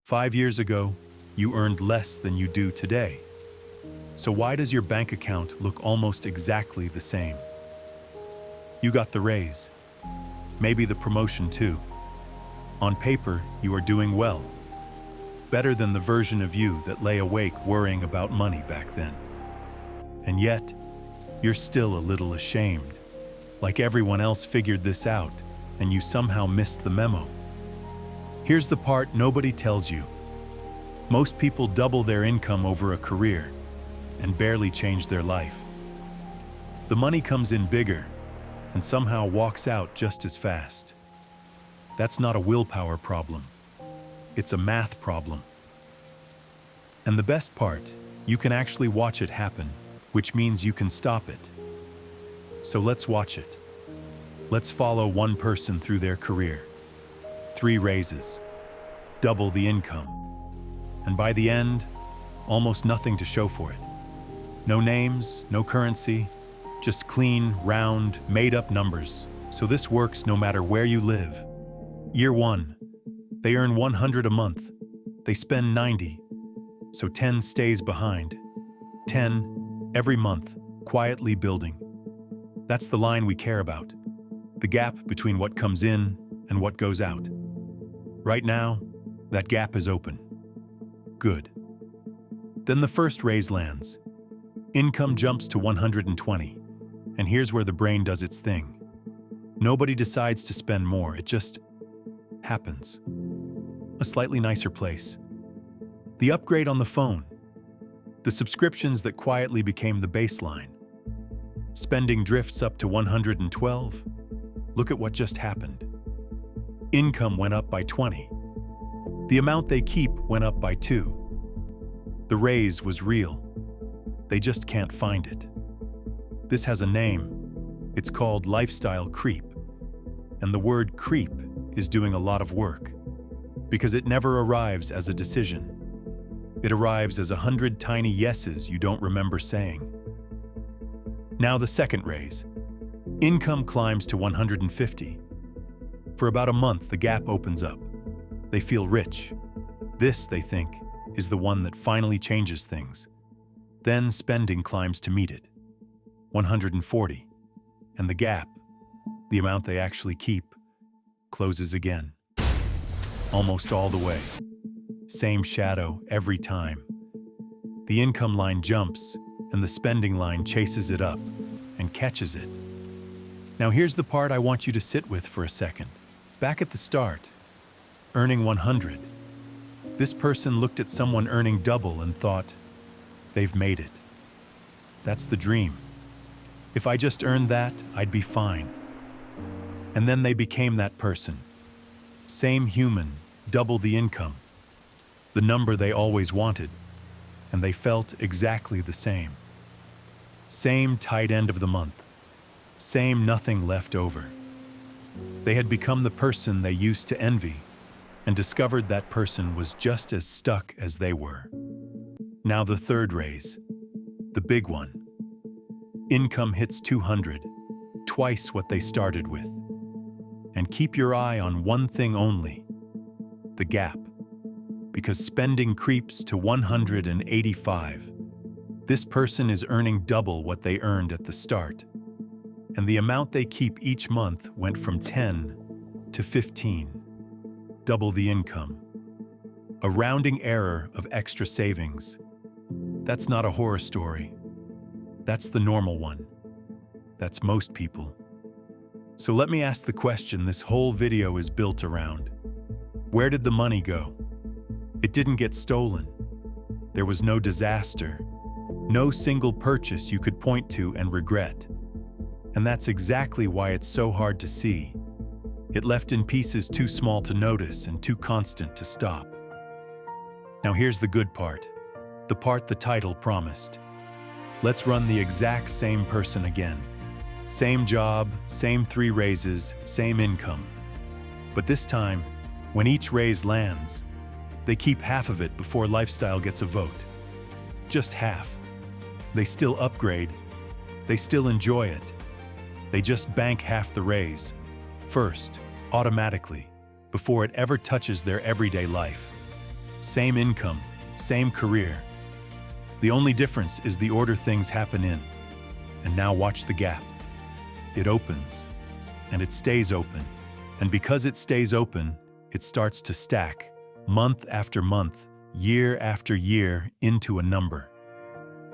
5 years ago, you earned less than you do today. So why does your bank account look almost exactly the same? You got the raise, maybe the promotion too. On paper, you are doing well. Better than the version of you that lay awake worrying about money back then. And yet, you're still a little ashamed, like everyone else figured this out and you somehow missed the memo. Here's the part nobody tells you. Most people double their income over a career and barely change their life. The money comes in bigger and somehow walks out just as fast. That's not a willpower problem. It's a math problem. And the best part, you can actually watch it happen, which means you can stop it. So let's watch it. Let's follow one person through their career. 3 raises, double the income. And by the end, almost nothing to show for it. No names, no currency, just clean, round, made-up numbers. So this works no matter where you live. Year 1, they earn 100 a month. They spend 90, so 10 stays behind. 10 every month, quietly building. That's the line we care about. The gap between what comes in and what goes out. Right now, that gap is open. Good. Then the first raise lands. Income jumps to 120. And here's where the brain does its thing. Nobody decides to spend more, it just happens. A slightly nicer place. The upgrade on the phone. The subscriptions that quietly became the baseline. Spending drifts up to 112. Look at what just happened. Income went up by 20. The amount they keep went up by 2. The raise was real. They just can't find it. This has a name. It's called lifestyle creep. And the word creep is doing a lot of work. Because it never arrives as a decision. It arrives as 100 tiny yeses you don't remember saying. Now the second raise. Income climbs to 150. For about a month, the gap opens up. They feel rich. This, they think, is the one that finally changes things. Then spending climbs to meet it. 140. And the gap, the amount they actually keep, closes again. Almost all the way. Same shadow every time. The income line jumps, and the spending line chases it up and catches it. Now here's the part I want you to sit with for a second. Back at the start, earning 100. This person looked at someone earning double and thought, they've made it. That's the dream. If I just earned that, I'd be fine. And then they became that person. Same human, double the income. The number they always wanted. And they felt exactly the same. Same tight end of the month. Same nothing left over. They had become the person they used to envy and discovered that person was just as stuck as they were. Now the third raise, the big one. Income hits 200, twice what they started with. And keep your eye on one thing only, the gap. Because spending creeps to 185. This person is earning double what they earned at the start. And the amount they keep each month went from 10 to 15. Double the income. A rounding error of extra savings. That's not a horror story. That's the normal one. That's most people. So let me ask the question this whole video is built around. Where did the money go? It didn't get stolen. There was no disaster. No single purchase you could point to and regret. And that's exactly why it's so hard to see. It left in pieces too small to notice and too constant to stop. Now here's the good part. The part the title promised. Let's run the exact same person again. Same job, same 3 raises, same income. But this time, when each raise lands, they keep half of it before lifestyle gets a vote. Just half. They still upgrade. They still enjoy it. They just bank half the raise, first, automatically, before it ever touches their everyday life. same income, same career. The only difference is the order things happen in. And now watch the gap. It opens, and it stays open. And because it stays open, it starts to stack, month after month, year after year, into a number.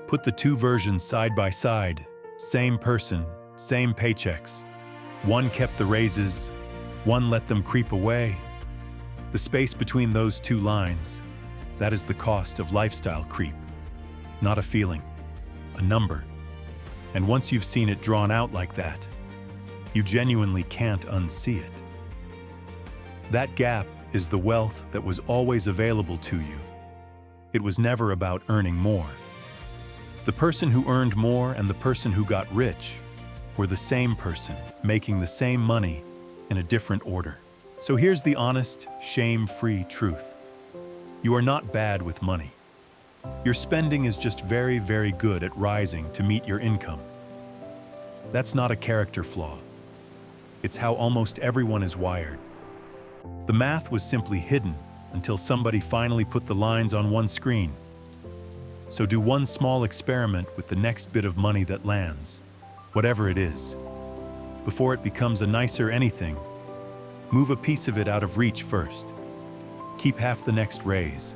Put the two versions side by side, same person, same paychecks. One kept the raises, one let them creep away. The space between those two lines, that is the cost of lifestyle creep. Not a feeling, a number. And once you've seen it drawn out like that, you genuinely can't unsee it. That gap is the wealth that was always available to you. It was never about earning more. The person who earned more and the person who got rich were the same person, making the same money in a different order. So here's the honest, shame-free truth. You are not bad with money. Your spending is just very, very good at rising to meet your income. That's not a character flaw. It's how almost everyone is wired. The math was simply hidden until somebody finally put the lines on one screen. So do one small experiment with the next bit of money that lands, whatever it is. Before it becomes a nicer anything, move a piece of it out of reach first. Keep half the next raise.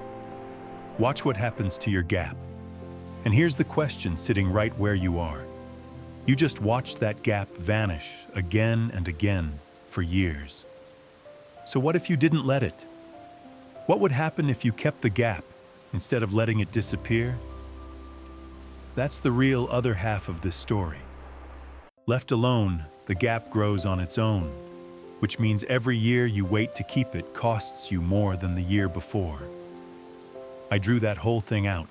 Watch what happens to your gap. And here's the question sitting right where you are. You just watched that gap vanish again and again for years. So what if you didn't let it? What would happen if you kept the gap instead of letting it disappear? That's the real other half of this story. Left alone, the gap grows on its own, which means every year you wait to keep it costs you more than the year before. I drew that whole thing out.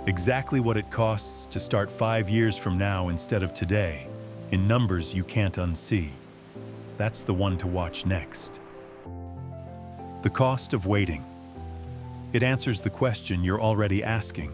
Exactly what it costs to start 5 years from now instead of today, in numbers you can't unsee. That's the one to watch next. The cost of waiting. It answers the question you're already asking.